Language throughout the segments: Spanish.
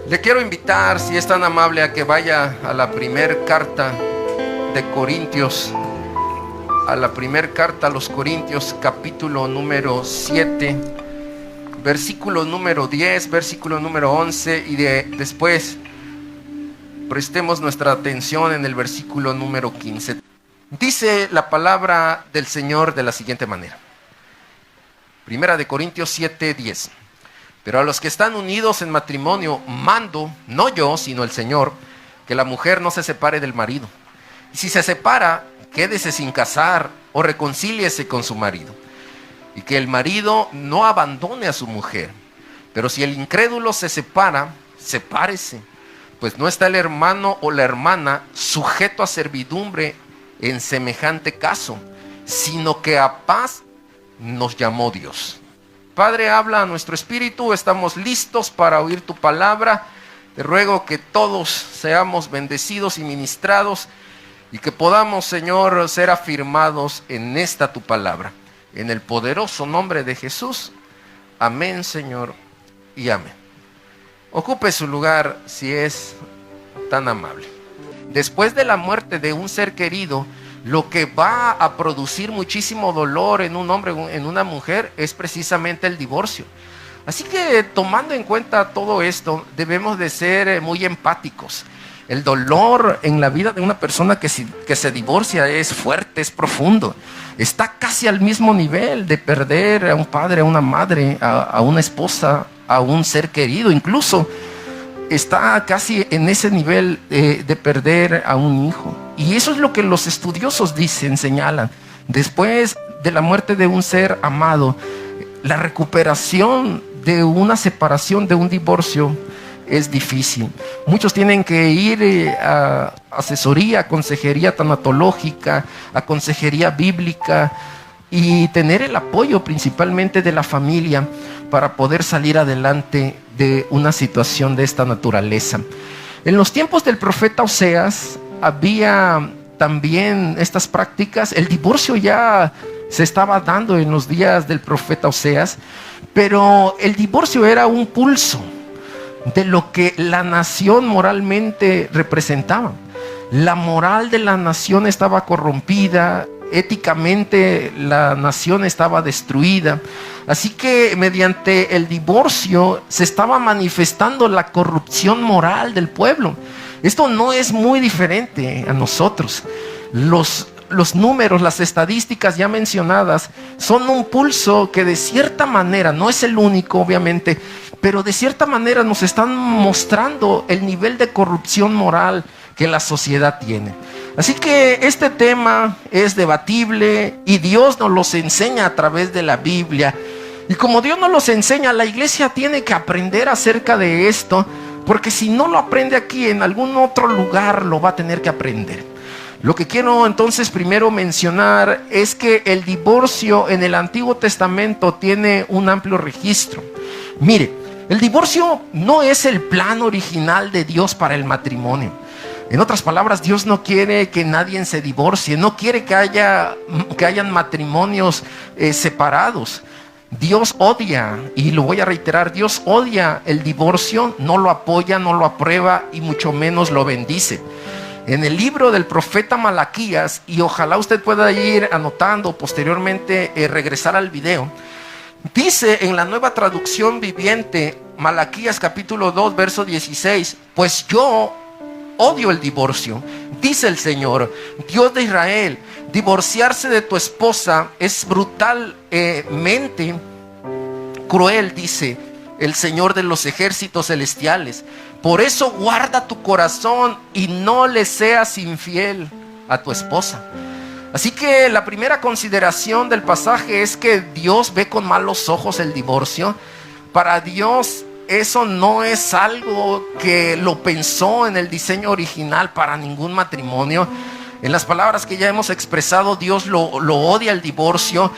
Le quiero invitar, si es tan amable, a que vaya a la primer carta de Corintios, a la primer carta a los Corintios, capítulo número 7, versículo número 10, versículo número 11, y después prestemos nuestra atención en el versículo número 15. Dice la palabra del Señor de la siguiente manera. Primera de Corintios 7, 10. Pero a los que están unidos en matrimonio mando, no yo, sino el Señor, que la mujer no se separe del marido. Y si se separa, quédese sin casar o reconcíliese con su marido. Y que el marido no abandone a su mujer. Pero si el incrédulo se separa, sepárese. Pues no está el hermano o la hermana sujeto a servidumbre en semejante caso, sino que a paz nos llamó Dios. Padre, habla a nuestro espíritu, estamos listos para oír tu palabra. Te ruego que todos seamos bendecidos y ministrados y que podamos, Señor, ser afirmados en esta tu palabra. En el poderoso nombre de Jesús. Amén, Señor, y amén. Ocupe su lugar si es tan amable. Después de la muerte de un ser querido, lo que va a producir muchísimo dolor en un hombre, en una mujer, es precisamente el divorcio. Así que, tomando en cuenta todo esto, debemos de ser muy empáticos. El dolor en la vida de una persona que se divorcia es fuerte, es profundo. Está casi al mismo nivel de perder a un padre, a una madre, a una esposa, a un ser querido. Incluso está casi en ese nivel de perder a un hijo. Y eso es lo que los estudiosos dicen, señalan. Después de la muerte de un ser amado, la recuperación de una separación, de un divorcio, es difícil. Muchos tienen que ir a asesoría, a consejería tanatológica, a consejería bíblica y tener el apoyo principalmente de la familia para poder salir adelante de una situación de esta naturaleza. En los tiempos del profeta Oseas había también estas prácticas. El divorcio ya se estaba dando en los días del profeta Oseas, pero el divorcio era un pulso de lo que la nación moralmente representaba. La moral de la nación estaba corrompida, éticamente la nación estaba destruida. Así que mediante el divorcio se estaba manifestando la corrupción moral del pueblo. Esto no es muy diferente a nosotros. Los números, las estadísticas ya mencionadas son un pulso que de cierta manera, no es el único obviamente, pero de cierta manera nos están mostrando el nivel de corrupción moral que la sociedad tiene. Así que este tema es debatible y Dios nos los enseña a través de la Biblia. Y como Dios nos los enseña, la iglesia tiene que aprender acerca de esto, porque si no lo aprende aquí, en algún otro lugar lo va a tener que aprender. Lo que quiero entonces primero mencionar es que el divorcio en el Antiguo Testamento tiene un amplio registro. Mire, el divorcio no es el plan original de Dios para el matrimonio. En otras palabras, Dios no quiere que nadie se divorcie, no quiere que hayan matrimonios separados. Dios odia, y lo voy a reiterar, Dios odia el divorcio, no lo apoya, no lo aprueba y mucho menos lo bendice. En el libro del profeta Malaquías, y ojalá usted pueda ir anotando posteriormente, regresar al video, dice en la Nueva Traducción Viviente, Malaquías capítulo 2, verso 16, pues yo odio el divorcio, dice el Señor, Dios de Israel. Divorciarse de tu esposa es brutalmente cruel, dice el Señor de los ejércitos celestiales. Por eso guarda tu corazón y no le seas infiel a tu esposa. Así que la primera consideración del pasaje es que Dios ve con malos ojos el divorcio. Para Dios eso no es algo que lo pensó en el diseño original para ningún matrimonio. En las palabras que ya hemos expresado, Dios lo odia el divorcio.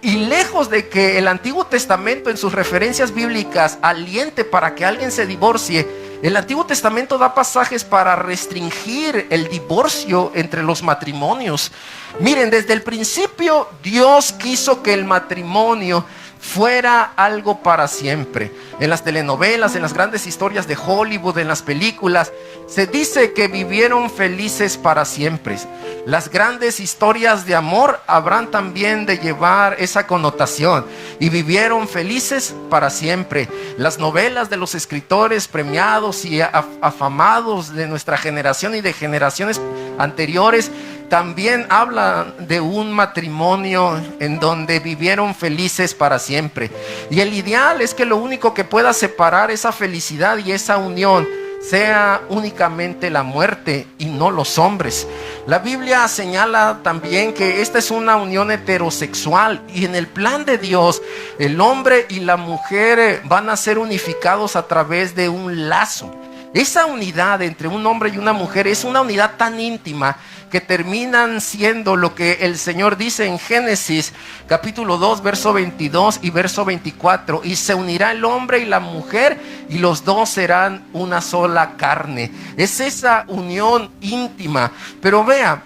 Y lejos de que el Antiguo Testamento en sus referencias bíblicas aliente para que alguien se divorcie, el Antiguo Testamento da pasajes para restringir el divorcio entre los matrimonios. Miren, desde el principio Dios quiso que el matrimonio fuera algo para siempre. En las telenovelas, en las grandes historias de Hollywood, en las películas, se dice que vivieron felices para siempre. Las grandes historias de amor habrán también de llevar esa connotación. Y vivieron felices para siempre. Las novelas de los escritores premiados y afamados de nuestra generación y de generaciones anteriores también hablan de un matrimonio en donde vivieron felices para siempre. Y el ideal es que lo único que pueda separar esa felicidad y esa unión sea únicamente la muerte y no los hombres. La Biblia señala también que esta es una unión heterosexual, y en el plan de Dios el hombre y la mujer van a ser unificados a través de un lazo. Esa unidad entre un hombre y una mujer es una unidad tan íntima que terminan siendo lo que el Señor dice en Génesis capítulo 2 verso 22 y verso 24: y se unirá el hombre y la mujer, y los dos serán una sola carne. Es esa unión íntima. Pero vea,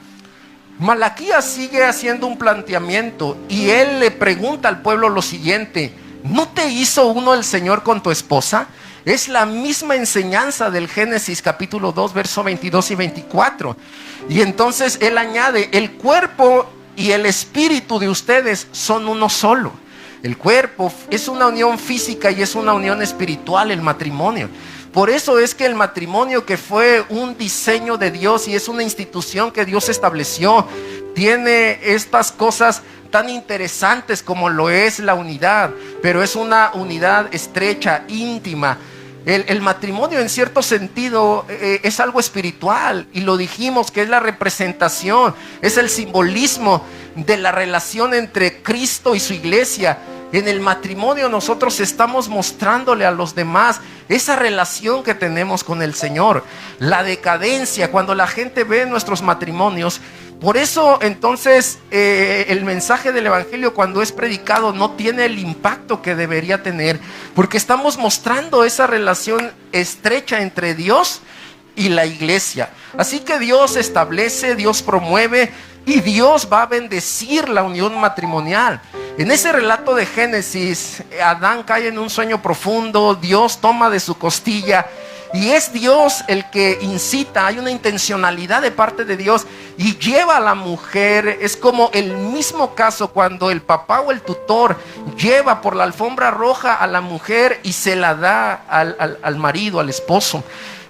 Malaquías sigue haciendo un planteamiento, y él le pregunta al pueblo lo siguiente: ¿no te hizo uno el Señor con tu esposa? Es la misma enseñanza del Génesis capítulo 2 verso 22 y 24. Y entonces él añade: el cuerpo y el espíritu de ustedes son uno solo. El cuerpo es una unión física y es una unión espiritual, el matrimonio. Por eso es que el matrimonio, que fue un diseño de Dios y es una institución que Dios estableció, tiene estas cosas tan interesantes como lo es la unidad, pero es una unidad estrecha, íntima. El matrimonio, en cierto sentido, es algo espiritual, y lo dijimos que es la representación, es el simbolismo de la relación entre Cristo y su iglesia. En el matrimonio nosotros estamos mostrándole a los demás esa relación que tenemos con el Señor. La decadencia, cuando la gente ve nuestros matrimonios. Por eso entonces el mensaje del evangelio, cuando es predicado, no tiene el impacto que debería tener, porque estamos mostrando esa relación estrecha entre Dios y la iglesia. Así que Dios establece, Dios promueve, y Dios va a bendecir la unión matrimonial. En ese relato de Génesis, Adán cae en un sueño profundo, Dios toma de su costilla, y es Dios el que incita. Hay una intencionalidad de parte de Dios y lleva a la mujer. Es como el mismo caso cuando el papá o el tutor lleva por la alfombra roja a la mujer y se la da al marido, al esposo.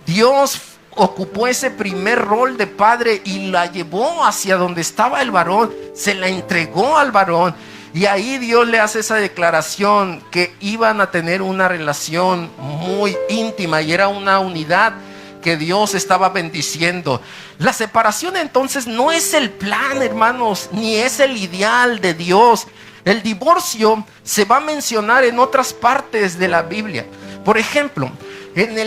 Dios ocupó ese primer rol de padre y la llevó hacia donde estaba el varón, se la entregó al varón. Y ahí Dios le hace esa declaración que iban a tener una relación muy íntima, y era una unidad que Dios estaba bendiciendo. La separación entonces no es el plan, hermanos, ni es el ideal de Dios. El divorcio se va a mencionar en otras partes de la Biblia. Por ejemplo, en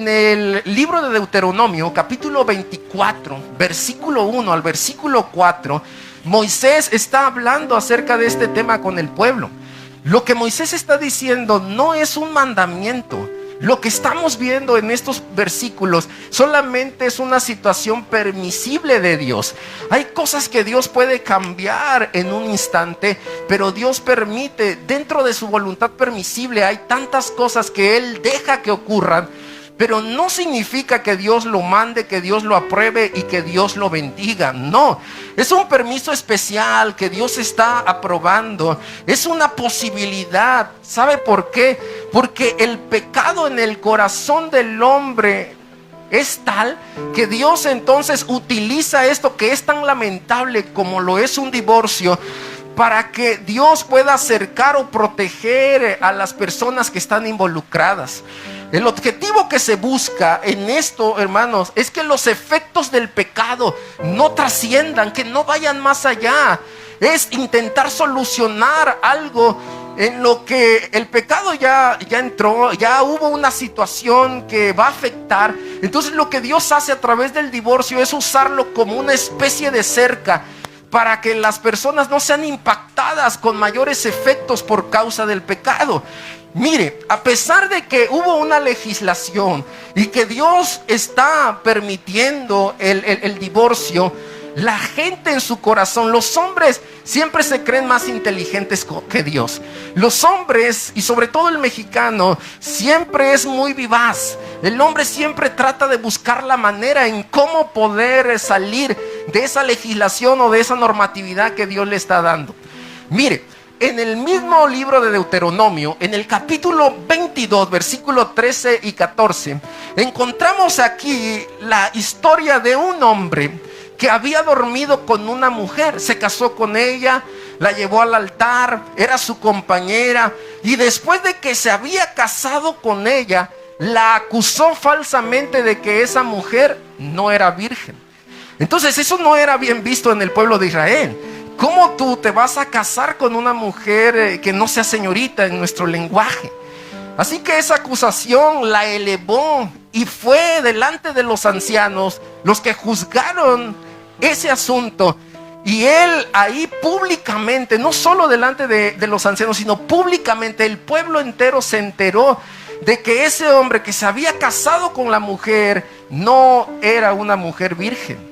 el libro de Deuteronomio, capítulo 24, versículo 1 al versículo 4, Moisés está hablando acerca de este tema con el pueblo. Lo que Moisés está diciendo no es un mandamiento. Lo que estamos viendo en estos versículos solamente es una situación permisible de Dios. Hay cosas que Dios puede cambiar en un instante, pero Dios permite, dentro de su voluntad permisible, hay tantas cosas que Él deja que ocurran. Pero no significa que Dios lo mande, que Dios lo apruebe y que Dios lo bendiga. No, es un permiso especial que Dios está aprobando. Es una posibilidad. ¿Sabe por qué? Porque el pecado en el corazón del hombre es tal que Dios entonces utiliza esto que es tan lamentable como lo es un divorcio, para que Dios pueda acercar o proteger a las personas que están involucradas. El objetivo que se busca en esto, hermanos, es que los efectos del pecado no trasciendan, que no vayan más allá. Es intentar solucionar algo en lo que el pecado ya entró, ya hubo una situación que va a afectar. Entonces lo que Dios hace a través del divorcio es usarlo como una especie de cerca, para que las personas no sean impactadas con mayores efectos por causa del pecado. Mire, a pesar de que hubo una legislación y que Dios está permitiendo el divorcio, la gente en su corazón, los hombres siempre se creen más inteligentes que Dios. Los hombres, y sobre todo el mexicano, siempre es muy vivaz. El hombre siempre trata de buscar la manera en cómo poder salir de esa legislación o de esa normatividad que Dios le está dando. Mire, en el mismo libro de Deuteronomio, en el capítulo 22, versículos 13 y 14, encontramos aquí la historia de un hombre que había dormido con una mujer. Se casó con ella, la llevó al altar, era su compañera, y después de que se había casado con ella, la acusó falsamente de que esa mujer no era virgen. Entonces eso no era bien visto en el pueblo de Israel. ¿Cómo tú te vas a casar con una mujer que no sea señorita en nuestro lenguaje? Así que esa acusación la elevó y fue delante de los ancianos los que juzgaron ese asunto. Y él ahí públicamente, no solo delante de los ancianos, sino públicamente, el pueblo entero se enteró de que ese hombre que se había casado con la mujer no era una mujer virgen.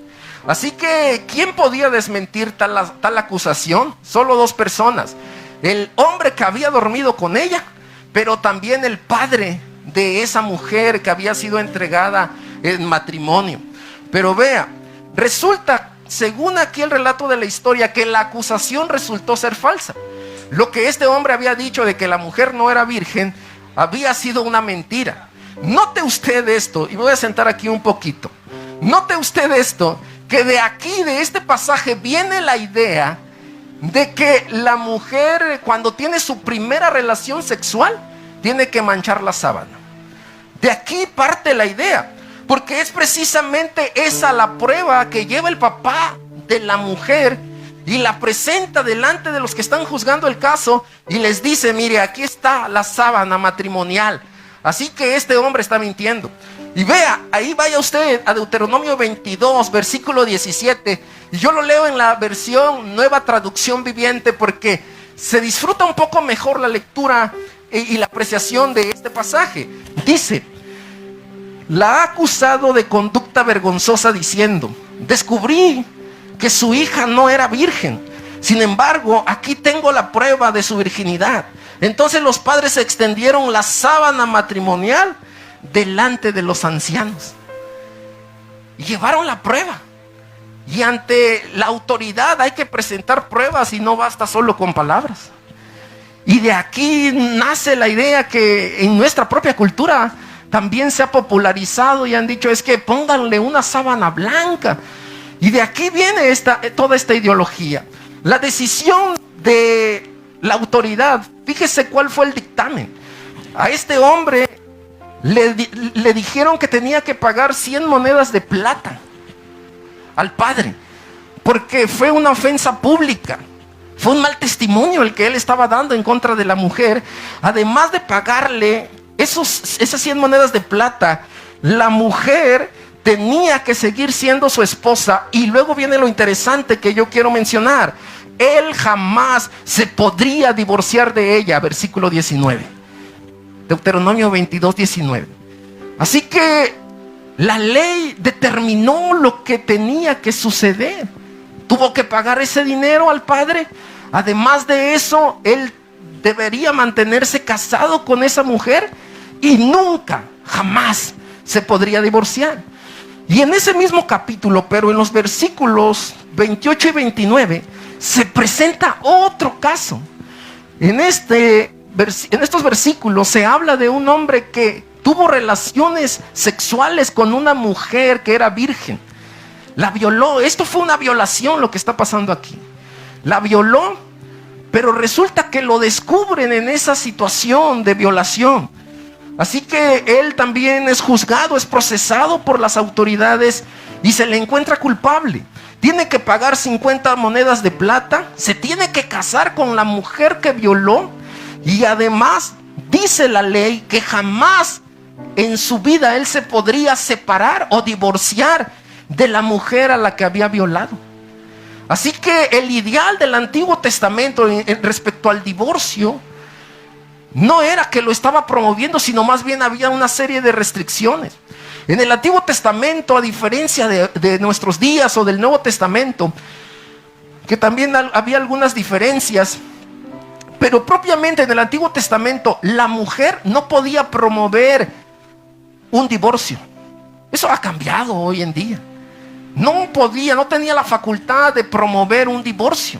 Así que, ¿quién podía desmentir tal acusación? Solo dos personas: el hombre que había dormido con ella, pero también el padre de esa mujer que había sido entregada en matrimonio. Pero vea, resulta, según aquí el relato de la historia, que la acusación resultó ser falsa. Lo que este hombre había dicho de que la mujer no era virgen había sido una mentira. Note usted esto, y voy a sentar aquí un poquito. Note usted esto, que de aquí, de este pasaje, viene la idea de que la mujer, cuando tiene su primera relación sexual, tiene que manchar la sábana. De aquí parte la idea, porque es precisamente esa la prueba que lleva el papá de la mujer y la presenta delante de los que están juzgando el caso y les dice: mire, aquí está la sábana matrimonial. Así que este hombre está mintiendo. Y vea, ahí vaya usted a Deuteronomio 22, versículo 17. Y yo lo leo en la versión Nueva Traducción Viviente, porque se disfruta un poco mejor la lectura y la apreciación de este pasaje. Dice: la ha acusado de conducta vergonzosa diciendo: descubrí que su hija no era virgen. Sin embargo, aquí tengo la prueba de su virginidad. Entonces los padres extendieron la sábana matrimonial delante de los ancianos y llevaron la prueba. Y ante la autoridad hay que presentar pruebas, y no basta solo con palabras. Y de aquí nace la idea que en nuestra propia cultura también se ha popularizado y han dicho: es que pónganle una sábana blanca. Y de aquí viene toda esta ideología. La decisión de la autoridad, fíjese cuál fue el dictamen. A este hombre le dijeron que tenía que pagar 100 monedas de plata al padre, porque fue una ofensa pública. Fue un mal testimonio el que él estaba dando en contra de la mujer. Además de pagarle esas 100 monedas de plata, la mujer tenía que seguir siendo su esposa. Y luego viene lo interesante que yo quiero mencionar: él jamás se podría divorciar de ella. Versículo 19, Deuteronomio 22, 19. Así que la ley determinó lo que tenía que suceder. Tuvo que pagar ese dinero al padre. Además de eso, él debería mantenerse casado con esa mujer y nunca, jamás se podría divorciar. Y en ese mismo capítulo, pero en los versículos 28 y 29, se presenta otro caso. En estos versículos se habla de un hombre que tuvo relaciones sexuales con una mujer que era virgen. La violó. Esto fue una violación, lo que está pasando aquí. La violó, pero resulta que lo descubren en esa situación de violación. Así que él también es juzgado, es procesado por las autoridades y se le encuentra culpable. Tiene que pagar 50 monedas de plata, se tiene que casar con la mujer que violó, y además dice la ley que jamás en su vida él se podría separar o divorciar de la mujer a la que había violado. Así que el ideal del Antiguo Testamento respecto al divorcio no era que lo estaba promoviendo, sino más bien había una serie de restricciones. En el Antiguo Testamento, a diferencia de nuestros días o del Nuevo Testamento, que también había algunas diferencias, pero propiamente en el Antiguo Testamento la mujer no podía promover un divorcio. Eso ha cambiado hoy en día. No tenía la facultad de promover un divorcio.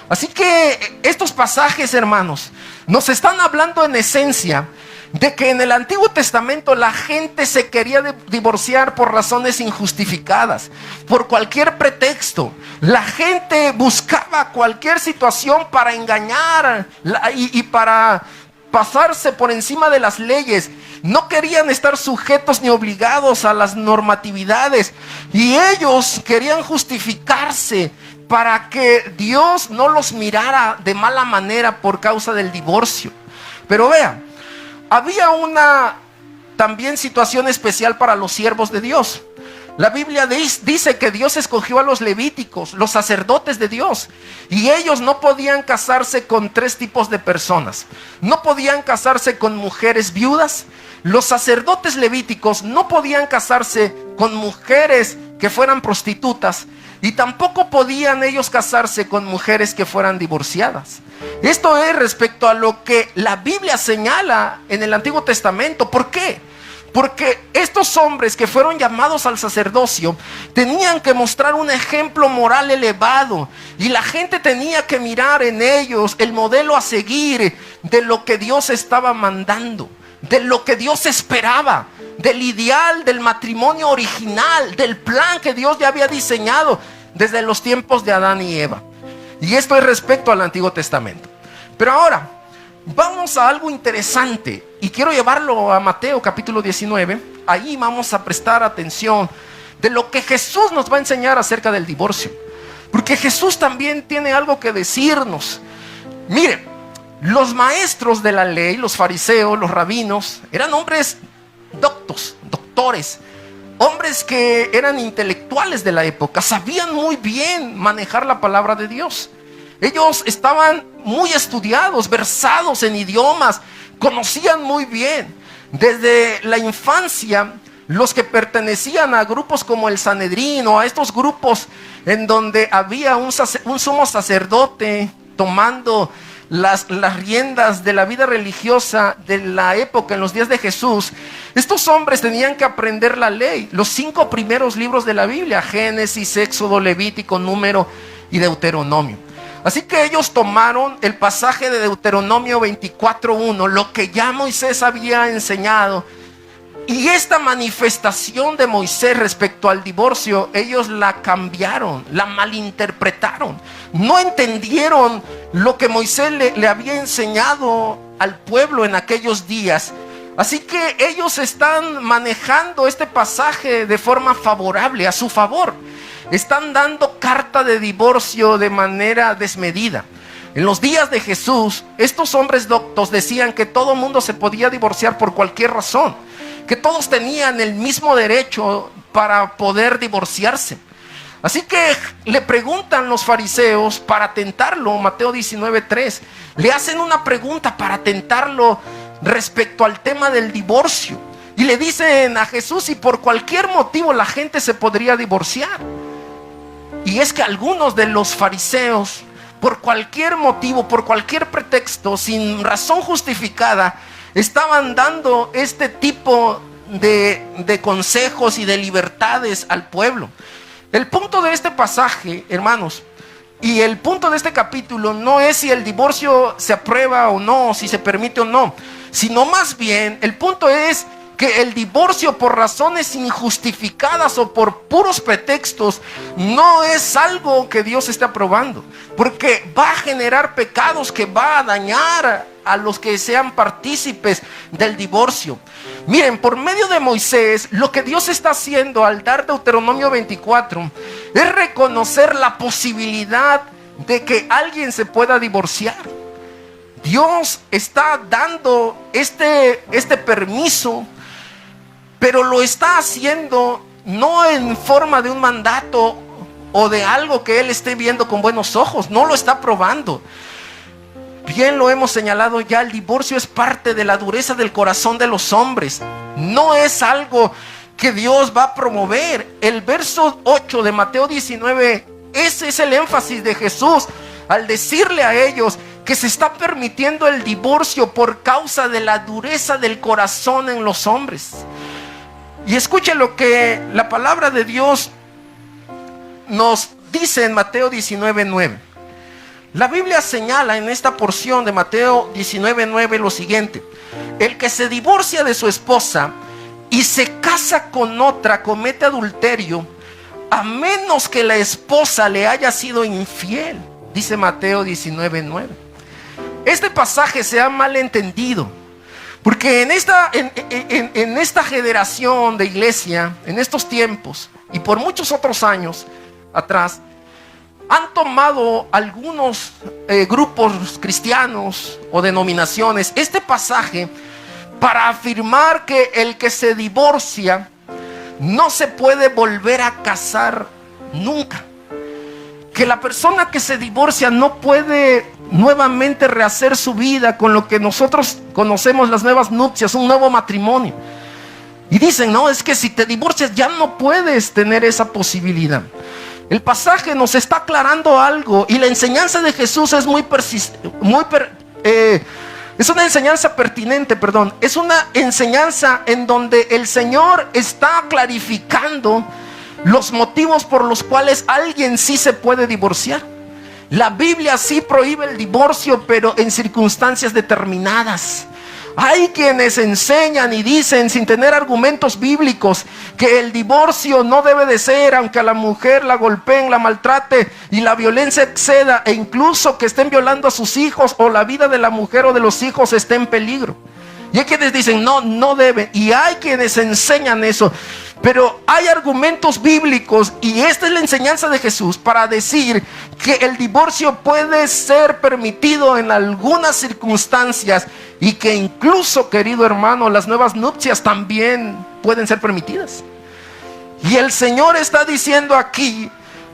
Así que estos pasajes, hermanos, nos están hablando en esencia de que en el Antiguo Testamento la gente se quería divorciar por razones injustificadas, por cualquier pretexto. La gente buscaba cualquier situación para engañar y para pasarse por encima de las leyes. No querían estar sujetos ni obligados a las normatividades, y ellos querían justificarse para que Dios no los mirara de mala manera por causa del divorcio. Pero vean, había una también situación especial para los siervos de Dios. La Biblia dice que Dios escogió a los levíticos, los sacerdotes de Dios, y ellos no podían casarse con tres tipos de personas. No podían casarse con mujeres viudas. Los sacerdotes levíticos no podían casarse con mujeres que fueran prostitutas, y tampoco podían ellos casarse con mujeres que fueran divorciadas. Esto es respecto a lo que la Biblia señala en el Antiguo Testamento. ¿Por qué? Porque estos hombres que fueron llamados al sacerdocio tenían que mostrar un ejemplo moral elevado, y la gente tenía que mirar en ellos el modelo a seguir de lo que Dios estaba mandando, de lo que Dios esperaba, del ideal del matrimonio original, del plan que Dios ya había diseñado desde los tiempos de Adán y Eva. Y esto es respecto al Antiguo Testamento. Pero ahora vamos a algo interesante, y quiero llevarlo a Mateo capítulo 19. Ahí vamos a prestar atención de lo que Jesús nos va a enseñar acerca del divorcio, porque Jesús también tiene algo que decirnos. Miren, los maestros de la ley, los fariseos, los rabinos, eran hombres doctores, hombres que eran intelectuales de la época, sabían muy bien manejar la palabra de Dios. Ellos estaban muy estudiados, versados en idiomas, conocían muy bien. Desde la infancia, los que pertenecían a grupos como el Sanedrín, o a estos grupos en donde había un sumo sacerdote tomando las riendas de la vida religiosa de la época en los días de Jesús, estos hombres tenían que aprender la ley, los 5 primeros libros de la Biblia: Génesis, Éxodo, Levítico, Número y Deuteronomio. Así que ellos tomaron el pasaje de Deuteronomio 24:1, lo que ya Moisés había enseñado, y esta manifestación de Moisés respecto al divorcio, ellos la cambiaron, la malinterpretaron. No entendieron lo que Moisés le había enseñado al pueblo en aquellos días. Así que ellos están manejando este pasaje de forma favorable, a su favor. Están dando carta de divorcio de manera desmedida. En los días de Jesús, estos hombres doctos decían que todo mundo se podía divorciar por cualquier razón, que todos tenían el mismo derecho para poder divorciarse. Así que le preguntan los fariseos para tentarlo. Mateo 19:3, le hacen una pregunta para tentarlo respecto al tema del divorcio, y le dicen a Jesús si por cualquier motivo la gente se podría divorciar. Y es que algunos de los fariseos, por cualquier motivo, por cualquier pretexto, sin razón justificada, estaban dando este tipo de consejos y de libertades al pueblo. El punto de este pasaje, hermanos, y el punto de este capítulo no es si el divorcio se aprueba o no, si se permite o no, sino más bien el punto es que el divorcio por razones injustificadas o por puros pretextos no es algo que Dios esté aprobando, porque va a generar pecados que va a dañar a los que sean partícipes del divorcio. Miren, por medio de Moisés, lo que Dios está haciendo al dar Deuteronomio 24 es reconocer la posibilidad de que alguien se pueda divorciar. Dios está dando este permiso, pero lo está haciendo no en forma de un mandato o de algo que Él esté viendo con buenos ojos. No lo está probando. Bien lo hemos señalado ya, el divorcio es parte de la dureza del corazón de los hombres. No es algo que Dios va a promover. El verso 8 de Mateo 19, ese es el énfasis de Jesús al decirle a ellos que se está permitiendo el divorcio por causa de la dureza del corazón en los hombres. Y escuche lo que la palabra de Dios nos dice en Mateo 19:9. La Biblia señala en esta porción de Mateo 19:9 lo siguiente: el que se divorcia de su esposa y se casa con otra comete adulterio, a menos que la esposa le haya sido infiel. Dice Mateo 19:9. Este pasaje se ha malentendido, porque en esta generación de iglesia, en estos tiempos y por muchos otros años atrás, han tomado algunos grupos cristianos o denominaciones este pasaje para afirmar que el que se divorcia no se puede volver a casar nunca, que la persona que se divorcia no puede nuevamente rehacer su vida con lo que nosotros conocemos las nuevas nupcias, un nuevo matrimonio. Y dicen, no, es que si te divorcias ya no puedes tener esa posibilidad. El pasaje nos está aclarando algo, y la enseñanza de Jesús es es una enseñanza pertinente, es una enseñanza en donde el Señor está clarificando los motivos por los cuales alguien sí se puede divorciar. La Biblia sí prohíbe el divorcio, pero en circunstancias determinadas. Hay quienes enseñan y dicen, sin tener argumentos bíblicos, que el divorcio no debe de ser, aunque a la mujer la golpeen, la maltrate y la violencia exceda, e incluso que estén violando a sus hijos, o la vida de la mujer o de los hijos esté en peligro. Y hay quienes dicen, no deben. Y hay quienes enseñan eso. Pero hay argumentos bíblicos, y esta es la enseñanza de Jesús, para decir que el divorcio puede ser permitido en algunas circunstancias, y que incluso, querido hermano, las nuevas nupcias también pueden ser permitidas. Y el Señor está diciendo aquí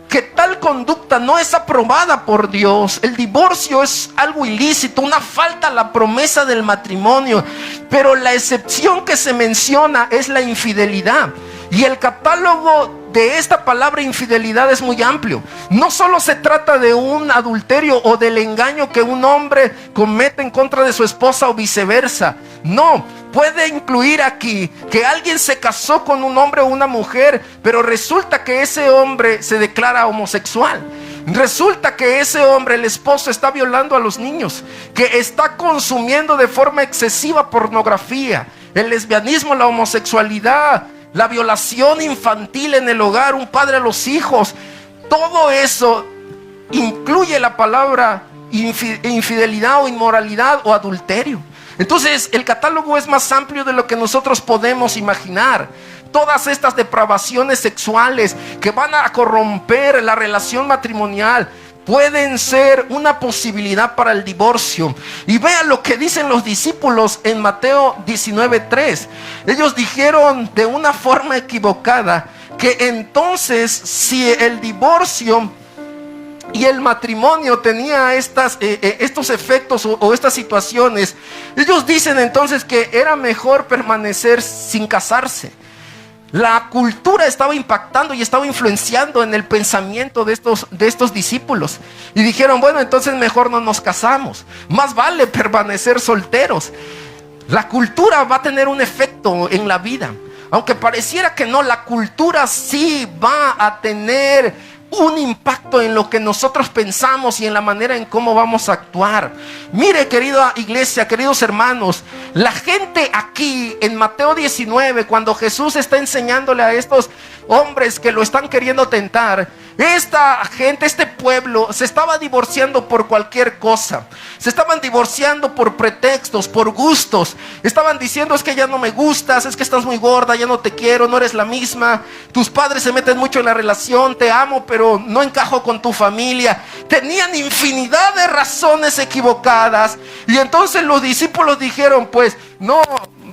que tal conducta no es aprobada por Dios. El divorcio es algo ilícito, una falta a la promesa del matrimonio, pero la excepción que se menciona es la infidelidad. Y el catálogo de esta palabra infidelidad es muy amplio. No solo se trata de un adulterio o del engaño que un hombre comete en contra de su esposa o viceversa. No, puede incluir aquí que alguien se casó con un hombre o una mujer, pero resulta que ese hombre se declara homosexual. Resulta que ese hombre, el esposo, está violando a los niños, que está consumiendo de forma excesiva pornografía, el lesbianismo, la homosexualidad, la violación infantil en el hogar, un padre a los hijos. Todo eso incluye la palabra infidelidad o inmoralidad o adulterio. Entonces el catálogo es más amplio de lo que nosotros podemos imaginar. Todas estas depravaciones sexuales que van a corromper la relación matrimonial pueden ser una posibilidad para el divorcio. Y vean lo que dicen los discípulos en Mateo 19:3. Ellos dijeron de una forma equivocada que entonces, si el divorcio y el matrimonio tenía estos efectos o estas situaciones, ellos dicen entonces que era mejor permanecer sin casarse. La cultura estaba impactando y estaba influenciando en el pensamiento de estos discípulos. Y dijeron, bueno, entonces mejor no nos casamos. Más vale permanecer solteros. La cultura va a tener un efecto en la vida. Aunque pareciera que no, la cultura sí va a tener un impacto en lo que nosotros pensamos y en la manera en cómo vamos a actuar. Mire, querida iglesia, queridos hermanos, la gente aquí en Mateo 19, cuando Jesús está enseñándole a estos hombres que lo están queriendo tentar, esta gente, este pueblo se estaba divorciando por cualquier cosa. Se estaban divorciando por pretextos, por gustos. Estaban diciendo, es que ya no me gustas, es que estás muy gorda, ya no te quiero, no eres la misma. Tus padres se meten mucho en la relación, te amo, pero no encajo con tu familia. Tenían infinidad de razones equivocadas. Y entonces los discípulos dijeron, pues no,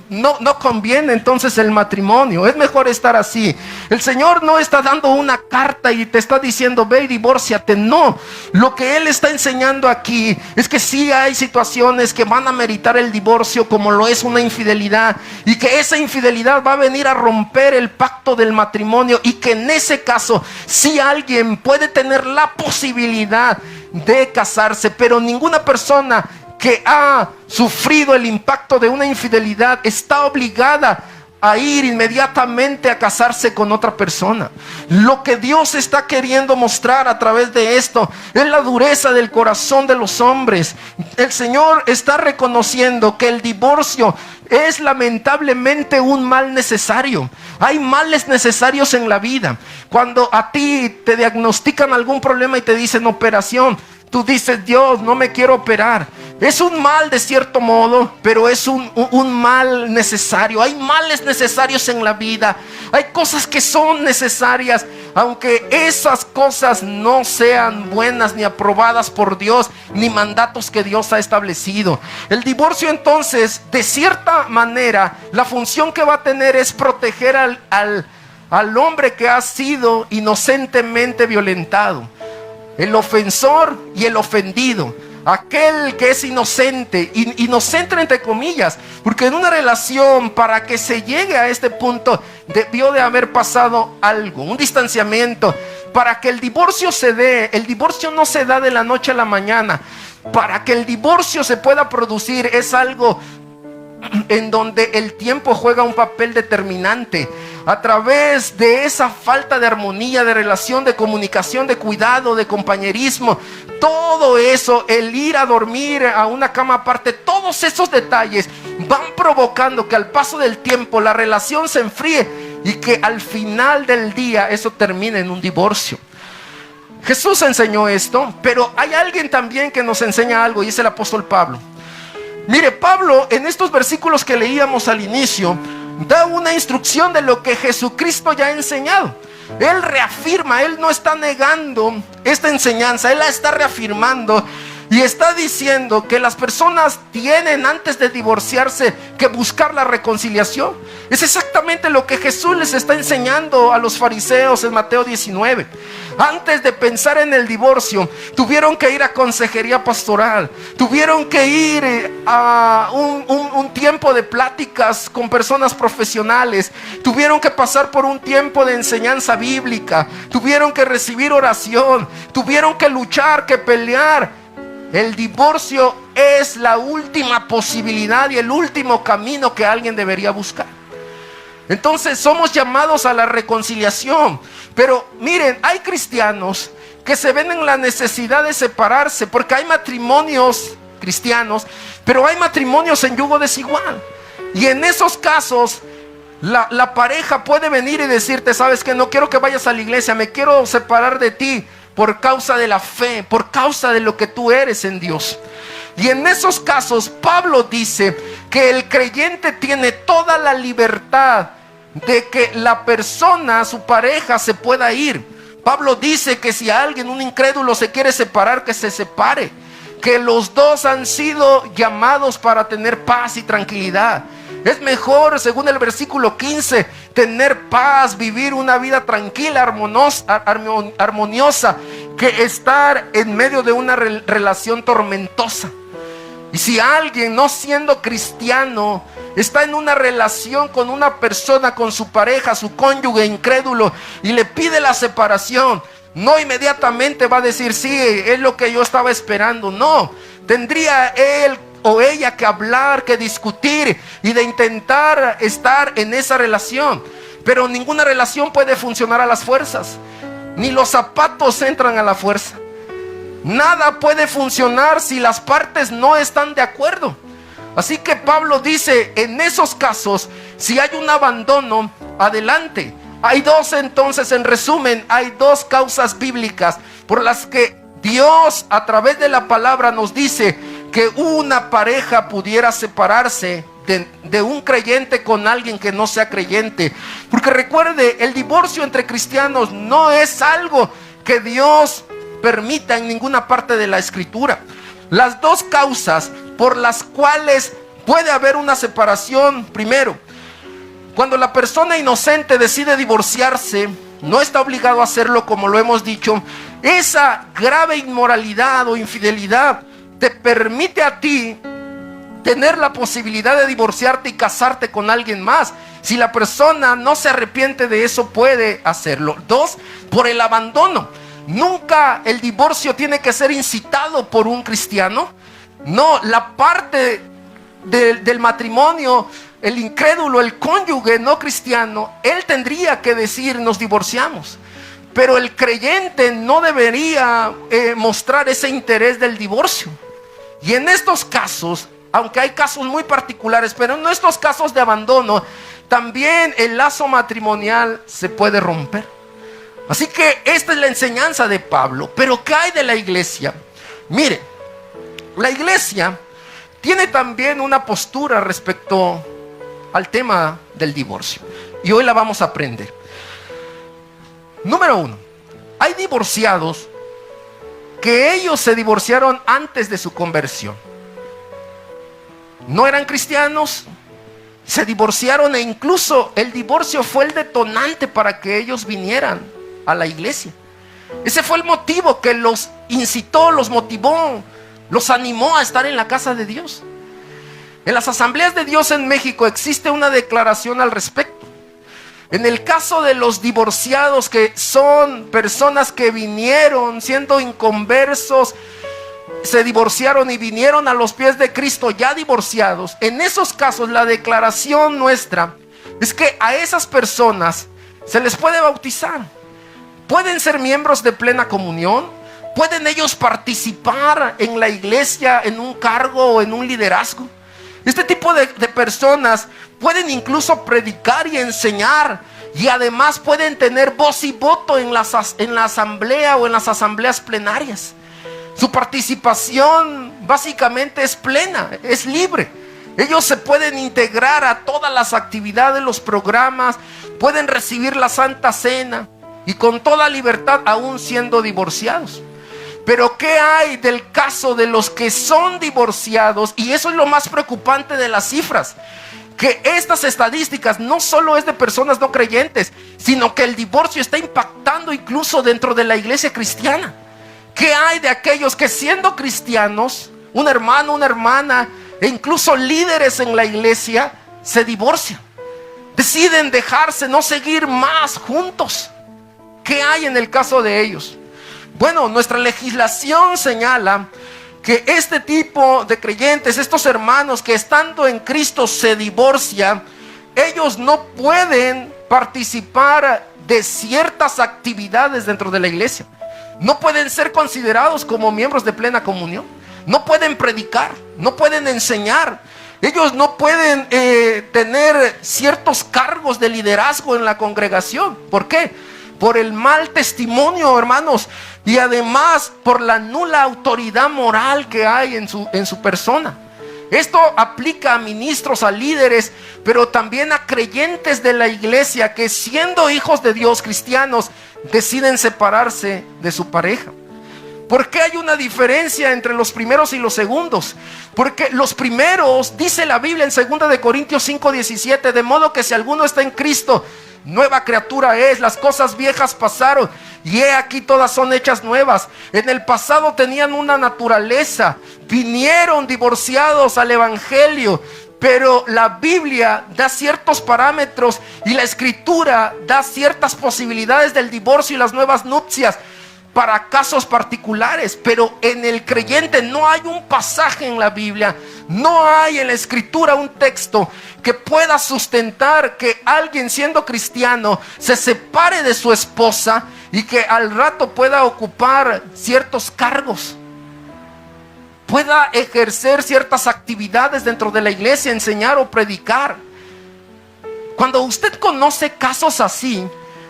no conviene entonces el matrimonio. Es mejor estar así. El Señor no está dando una carta y te está diciendo ve y divórciate. No, lo que Él está enseñando aquí es que sí hay situaciones que van a meritar el divorcio, como lo es una infidelidad, y que esa infidelidad va a venir a romper el pacto del matrimonio, y que en ese caso sí alguien puede tener la posibilidad de casarse, pero ninguna persona que ha sufrido el impacto de una infidelidad está obligada a ir inmediatamente a casarse con otra persona. Lo que Dios está queriendo mostrar a través de esto es la dureza del corazón de los hombres. El Señor está reconociendo que el divorcio es lamentablemente un mal necesario. Hay males necesarios en la vida. Cuando a ti te diagnostican algún problema y te dicen operación, tú dices, Dios, no me quiero operar. Es un mal de cierto modo, pero es un mal necesario. Hay males necesarios en la vida. Hay cosas que son necesarias, aunque esas cosas no sean buenas ni aprobadas por Dios, ni mandatos que Dios ha establecido. El divorcio entonces, de cierta manera, la función que va a tener es proteger al hombre que ha sido inocentemente violentado. El ofensor y el ofendido. Aquel que es inocente, inocente entre comillas, porque en una relación, para que se llegue a este punto, debió de haber pasado algo, un distanciamiento. Para que el divorcio se dé, el divorcio no se da de la noche a la mañana. Para que el divorcio se pueda producir, es algo en donde el tiempo juega un papel determinante. A través de esa falta de armonía, de relación, de comunicación, de cuidado, de compañerismo, todo eso, el ir a dormir a una cama aparte, todos esos detalles van provocando que al paso del tiempo la relación se enfríe y que al final del día eso termine en un divorcio. Jesús enseñó esto, pero hay alguien también que nos enseña algo, y es el apóstol Pablo. Mire, Pablo en estos versículos que leíamos al inicio da una instrucción de lo que Jesucristo ya ha enseñado. Él reafirma, él no está negando esta enseñanza, él la está reafirmando y está diciendo que las personas tienen, antes de divorciarse, que buscar la reconciliación. Es exactamente lo que Jesús les está enseñando a los fariseos en Mateo 19. Antes de pensar en el divorcio, tuvieron que ir a consejería pastoral, tuvieron que ir a un tiempo de pláticas con personas profesionales, tuvieron que pasar por un tiempo de enseñanza bíblica, tuvieron que recibir oración, tuvieron que luchar, que pelear. El divorcio es la última posibilidad y el último camino que alguien debería buscar. Entonces somos llamados a la reconciliación. Pero miren, hay cristianos que se ven en la necesidad de separarse, porque hay matrimonios cristianos, pero hay matrimonios en yugo desigual. Y en esos casos la pareja puede venir y decirte, sabes que no quiero que vayas a la iglesia, me quiero separar de ti por causa de la fe, por causa de lo que tú eres en Dios. Y en esos casos Pablo dice que el creyente tiene toda la libertad de que la persona, su pareja, se pueda ir. Pablo dice que si alguien, un incrédulo, se quiere separar, que se separe, que los dos han sido llamados para tener paz y tranquilidad. Es mejor, según el versículo 15, tener paz, vivir una vida tranquila, armoniosa, que estar en medio de una relación tormentosa. Y si alguien, no siendo cristiano, está en una relación con una persona, con su pareja, su cónyuge incrédulo, y le pide la separación, no inmediatamente va a decir, sí, es lo que yo estaba esperando. No, tendría él o ella que hablar, que discutir y de intentar estar en esa relación. Pero ninguna relación puede funcionar a las fuerzas, ni los zapatos entran a la fuerza. Nada puede funcionar si las partes no están de acuerdo. Así que Pablo dice, en esos casos, si hay un abandono, adelante. Hay dos, entonces, en resumen, hay dos causas bíblicas por las que Dios, a través de la palabra, nos dice que una pareja pudiera separarse de un creyente con alguien que no sea creyente. Porque recuerde, el divorcio entre cristianos no es algo que Dios permita en ninguna parte de la escritura. Las dos causas por las cuales puede haber una separación. Primero, cuando la persona inocente decide divorciarse, no está obligado a hacerlo, como lo hemos dicho. Esa grave inmoralidad o infidelidad te permite a ti tener la posibilidad de divorciarte y casarte con alguien más. Si la persona no se arrepiente de eso, puede hacerlo. Dos, por el abandono. Nunca el divorcio tiene que ser incitado por un cristiano. No, la parte del matrimonio, el incrédulo, el cónyuge no cristiano, él tendría que decir: nos divorciamos. Pero el creyente no debería mostrar ese interés del divorcio. Y en estos casos, aunque hay casos muy particulares, pero en estos casos de abandono, también el lazo matrimonial se puede romper. Así que esta es la enseñanza de Pablo. Pero ¿qué hay de la iglesia? Mire, la iglesia tiene también una postura respecto al tema del divorcio, y hoy la vamos a aprender. Número uno, hay divorciados que ellos se divorciaron antes de su conversión. No eran cristianos, se divorciaron, e incluso el divorcio fue el detonante para que ellos vinieran a la iglesia. Ese fue el motivo que los incitó, los motivó, los animó a estar en la casa de Dios. En las asambleas de Dios en México existe una declaración al respecto. En el caso de los divorciados, que son personas que vinieron siendo inconversos, se divorciaron y vinieron a los pies de Cristo ya divorciados, en esos casos la declaración nuestra es que a esas personas se les puede bautizar. Pueden ser miembros de plena comunión, pueden ellos participar en la iglesia en un cargo o en un liderazgo. Este tipo de personas pueden incluso predicar y enseñar, y además pueden tener voz y voto en la asamblea o en las asambleas plenarias. Su participación básicamente es plena, es libre. Ellos se pueden integrar a todas las actividades, los programas, pueden recibir la Santa Cena y con toda libertad, aún siendo divorciados. Pero ¿qué hay del caso de los que son divorciados? Y eso es lo más preocupante de las cifras, que estas estadísticas no solo es de personas no creyentes, sino que el divorcio está impactando incluso dentro de la iglesia cristiana. ¿Qué hay de aquellos que, siendo cristianos, un hermano, una hermana, e incluso líderes en la iglesia, se divorcian? Deciden dejarse, no seguir más juntos. ¿Qué hay en el caso de ellos? Bueno, nuestra legislación señala que este tipo de creyentes, estos hermanos que estando en Cristo se divorcian, ellos no pueden participar de ciertas actividades dentro de la iglesia. No pueden ser considerados como miembros de plena comunión. No pueden predicar, no pueden enseñar. Ellos no pueden tener ciertos cargos de liderazgo en la congregación. ¿Por qué? Por el mal testimonio, hermanos, y además por la nula autoridad moral que hay en su persona. Esto aplica a ministros, a líderes, pero también a creyentes de la iglesia que, siendo hijos de Dios, cristianos, deciden separarse de su pareja. ¿Por qué hay una diferencia entre los primeros y los segundos? Porque los primeros, dice la Biblia en 2 de Corintios 5:17, de modo que si alguno está en Cristo, nueva criatura es, las cosas viejas pasaron y he aquí todas son hechas nuevas. En el pasado tenían una naturaleza, vinieron divorciados al evangelio, pero la Biblia da ciertos parámetros y la escritura da ciertas posibilidades del divorcio y las nuevas nupcias para casos particulares. Pero en el creyente no hay un pasaje en la Biblia, no hay en la escritura un texto que pueda sustentar que alguien, siendo cristiano, se separe de su esposa y que al rato pueda ocupar ciertos cargos, pueda ejercer ciertas actividades dentro de la iglesia, enseñar o predicar. Cuando usted conoce casos así,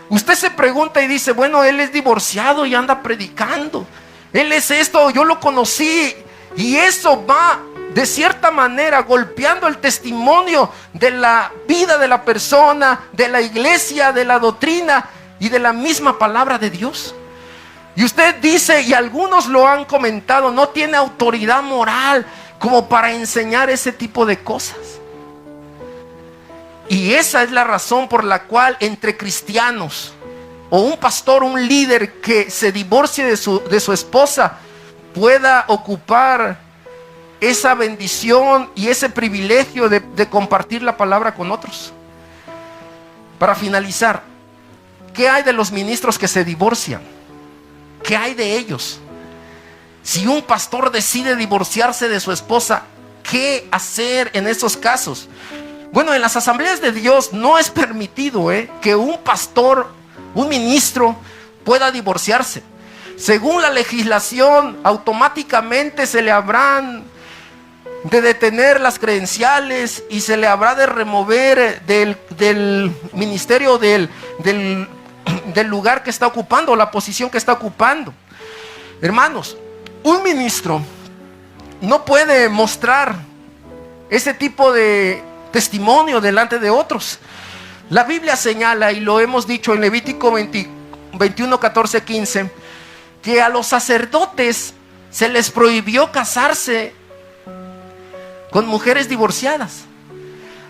usted se pregunta y dice: bueno, él es divorciado y anda predicando, él es esto, yo lo conocí. Y eso va de cierta manera golpeando el testimonio de la vida de la persona, de la iglesia, de la doctrina y de la misma palabra de Dios. Y usted dice, y algunos lo han comentado, no tiene autoridad moral como para enseñar ese tipo de cosas. Y esa es la razón por la cual entre cristianos, o un pastor, un líder que se divorcie de su esposa, pueda ocupar esa bendición y ese privilegio de compartir la palabra con otros. Para finalizar, ¿qué hay de los ministros que se divorcian? ¿Qué hay de ellos? Si un pastor decide divorciarse de su esposa, ¿qué hacer en esos casos? Bueno, en las asambleas de Dios no es permitido que un pastor, un ministro, pueda divorciarse. Según la legislación, automáticamente se le habrán de detener las credenciales y se le habrá de remover del ministerio, del lugar que está ocupando, la posición que está ocupando. Hermanos, un ministro no puede mostrar ese tipo de testimonio delante de otros. La Biblia señala, y lo hemos dicho en Levítico 21, 14, 15, que a los sacerdotes se les prohibió casarse con mujeres divorciadas.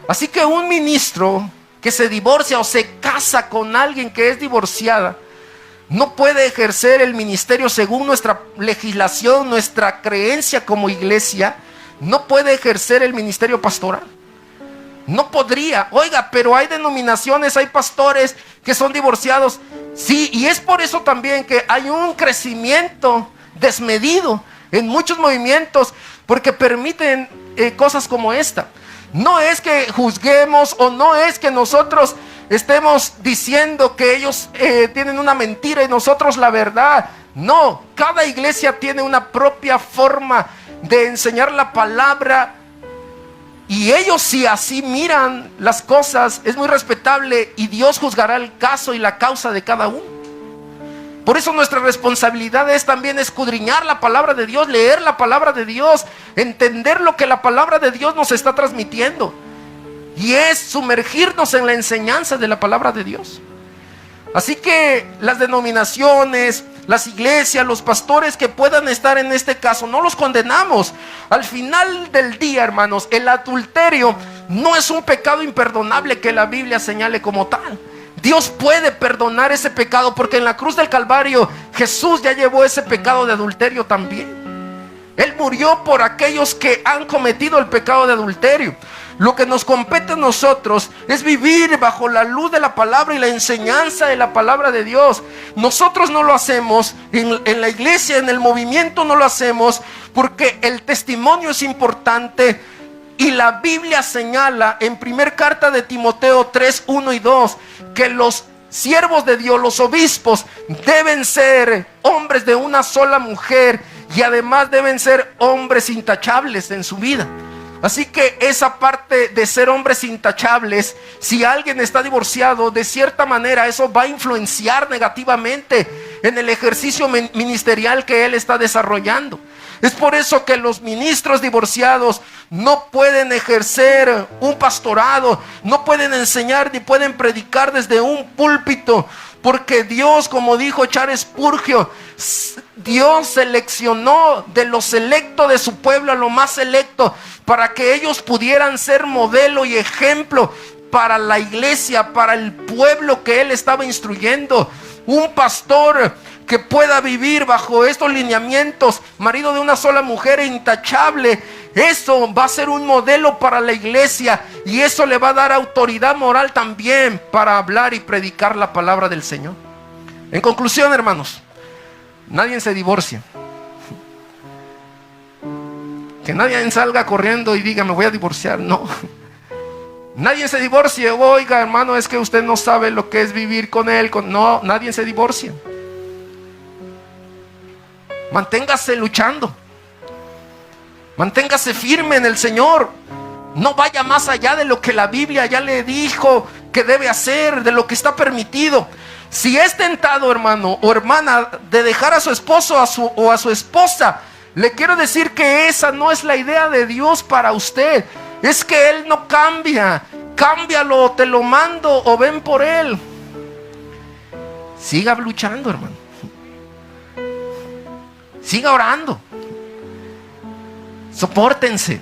Así que un ministro que se divorcia o se casa con alguien que es divorciada no puede ejercer el ministerio según nuestra legislación, nuestra creencia como iglesia. No puede ejercer el ministerio pastoral. No podría. Oiga, pero hay denominaciones, hay pastores que son divorciados. Sí, y es por eso también que hay un crecimiento desmedido en muchos movimientos, porque permiten cosas como esta. No es que juzguemos, o no es que nosotros estemos diciendo que ellos tienen una mentira y nosotros la verdad. No, cada iglesia tiene una propia forma de enseñar la palabra, y ellos, si así miran las cosas, es muy respetable, y Dios juzgará el caso y la causa de cada uno. Por eso nuestra responsabilidad es también escudriñar la palabra de Dios, leer la palabra de Dios, entender lo que la palabra de Dios nos está transmitiendo, y es sumergirnos en la enseñanza de la palabra de Dios. Así que las denominaciones, las iglesias, los pastores que puedan estar en este caso, no los condenamos. Al final del día, hermanos, el adulterio no es un pecado imperdonable que la Biblia señale como tal. Dios puede perdonar ese pecado, porque en la cruz del Calvario Jesús ya llevó ese pecado de adulterio también. Él murió por aquellos que han cometido el pecado de adulterio. Lo que nos compete a nosotros es vivir bajo la luz de la palabra y la enseñanza de la palabra de Dios. Nosotros no lo hacemos en la iglesia, en el movimiento no lo hacemos, porque el testimonio es importante. Y la Biblia señala en primer carta de Timoteo 3, 1 y 2, que los siervos de Dios, los obispos, deben ser hombres de una sola mujer, y además deben ser hombres intachables en su vida. Así que esa parte de ser hombres intachables, si alguien está divorciado, de cierta manera eso va a influenciar negativamente en el ejercicio ministerial que él está desarrollando. Es por eso que los ministros divorciados no pueden ejercer un pastorado, no pueden enseñar ni pueden predicar desde un púlpito, porque Dios, como dijo Charles Spurgeon, Dios seleccionó de lo selecto de su pueblo a lo más selecto, para que ellos pudieran ser modelo y ejemplo para la iglesia, para el pueblo que él estaba instruyendo. Un pastor que pueda vivir bajo estos lineamientos, marido de una sola mujer, intachable, eso va a ser un modelo para la iglesia, y eso le va a dar autoridad moral también para hablar y predicar la palabra del Señor. En conclusión, hermanos, nadie se divorcia. Que nadie salga corriendo y diga: me voy a divorciar. No, nadie se divorcie. Oiga, hermano, es que usted no sabe lo que es vivir con él. No, nadie se divorcia. Manténgase luchando, manténgase firme en el Señor. No vaya más allá de lo que la Biblia ya le dijo que debe hacer, de lo que está permitido. Si es tentado, hermano o hermana, de dejar a su esposo o a su esposa, le quiero decir que esa no es la idea de Dios para usted. Es que Él no cambia. Cámbialo, te lo mando, o ven por Él. Siga luchando, hermano. Siga orando. Sopórtense.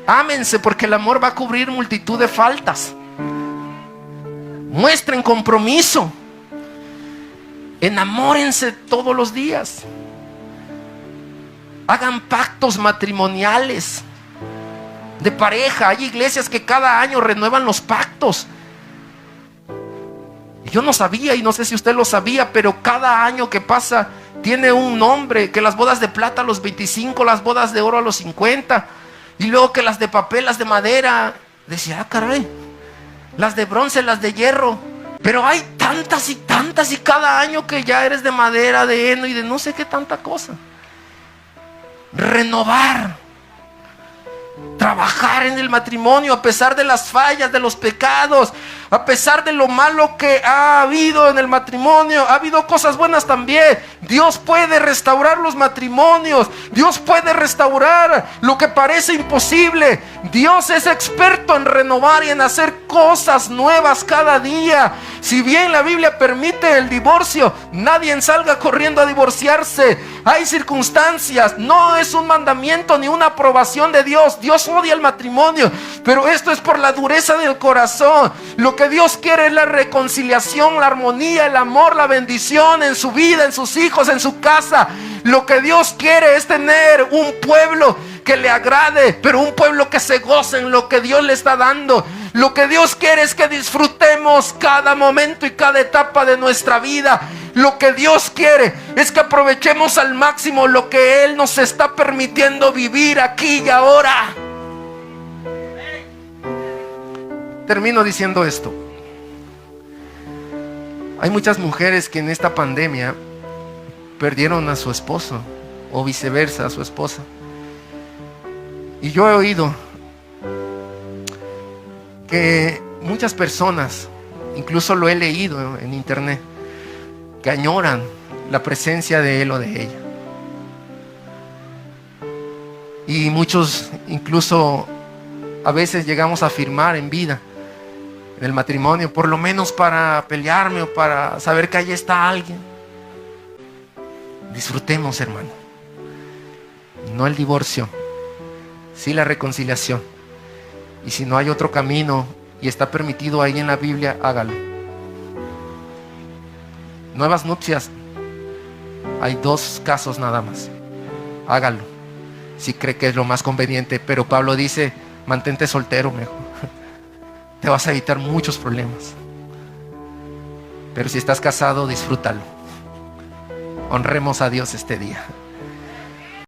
Ámense, porque el amor va a cubrir multitud de faltas. Muestren compromiso. Enamórense todos los días. Hagan pactos matrimoniales de pareja. Hay iglesias que cada año renuevan los pactos. Yo no sabía, y no sé si usted lo sabía, pero cada año que pasa tiene un nombre. Que las bodas de plata a los 25, las bodas de oro a los 50, y luego que las de papel, las de madera. Decía, caray, las de bronce, las de hierro. Pero hay tantas y tantas, y cada año que ya eres de madera, de heno y de no sé qué tanta cosa. Renovar, trabajar en el matrimonio a pesar de las fallas, de los pecados, a pesar de lo malo que ha habido en el matrimonio. Ha habido cosas buenas también. Dios puede restaurar los matrimonios. Dios puede restaurar lo que parece imposible. Dios es experto en renovar y en hacer cosas nuevas cada día. Si bien la Biblia permite el divorcio, nadie salga corriendo a divorciarse. Hay circunstancias, no es un mandamiento ni una aprobación de Dios. Dios odia el matrimonio, pero esto es por la dureza del corazón. Lo que Dios quiere es la reconciliación, la armonía, el amor, la bendición en su vida, en sus hijos, en su casa. Lo que Dios quiere es tener un pueblo que le agrade, pero un pueblo que se goce en lo que Dios le está dando. Lo que Dios quiere es que disfrutemos cada momento y cada etapa de nuestra vida. Lo que Dios quiere es que aprovechemos al máximo lo que Él nos está permitiendo vivir aquí y ahora. Termino diciendo esto. Hay muchas mujeres que en esta pandemia perdieron a su esposo, o viceversa, a su esposa. Y yo he oído que muchas personas, incluso lo he leído en internet, que añoran la presencia de él o de ella. Y muchos incluso a veces llegamos a afirmar en vida, en el matrimonio, por lo menos para pelearme o para saber que ahí está alguien. Disfrutemos, hermano. No el divorcio, sí la reconciliación. Y si no hay otro camino y está permitido ahí en la Biblia, hágalo. Nuevas nupcias, hay 2 casos nada más. Hágalo si cree que es lo más conveniente. Pero Pablo dice, mantente soltero mejor. Te vas a evitar muchos problemas. Pero si estás casado, disfrútalo. Honremos a Dios este día.